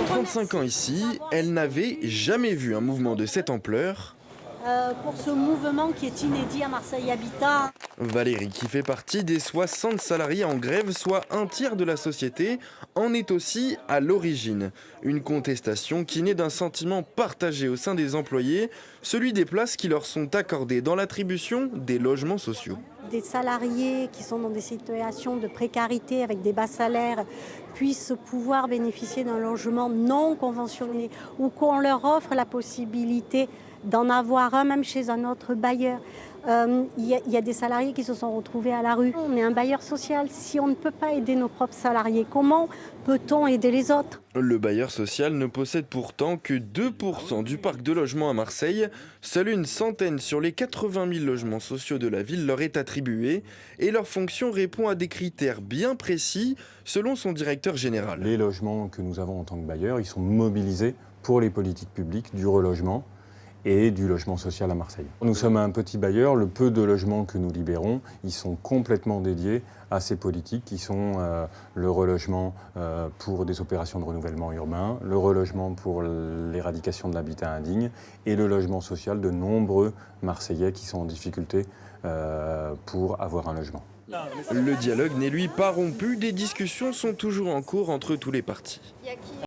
En 35 ans ici, elle n'avait jamais vu un mouvement de cette ampleur. Pour ce mouvement qui est inédit à Marseille Habitat. Valérie, qui fait partie des 60 salariés en grève, soit un tiers de la société, en est aussi à l'origine. Une contestation qui naît d'un sentiment partagé au sein des employés, celui des places qui leur sont accordées dans l'attribution des logements sociaux. Des salariés qui sont dans des situations de précarité avec des bas salaires puissent pouvoir bénéficier d'un logement non conventionné ou qu'on leur offre la possibilité d'en avoir un même chez un autre bailleur. Il y a des salariés qui se sont retrouvés à la rue. On est un bailleur social. Si on ne peut pas aider nos propres salariés, comment peut-on aider les autres ? Le bailleur social ne possède pourtant que 2% du parc de logements à Marseille. Seule une centaine sur les 80 000 logements sociaux de la ville leur est attribuée et leur fonction répond à des critères bien précis selon son directeur général. Les logements que nous avons en tant que bailleurs, ils sont mobilisés pour les politiques publiques du relogement et du logement social à Marseille. Nous sommes un petit bailleur, le peu de logements que nous libérons, ils sont complètement dédiés à ces politiques qui sont le relogement pour des opérations de renouvellement urbain, le relogement pour l'éradication de l'habitat indigne et le logement social de nombreux Marseillais qui sont en difficulté pour avoir un logement. Le dialogue n'est lui pas rompu, des discussions sont toujours en cours entre tous les partis.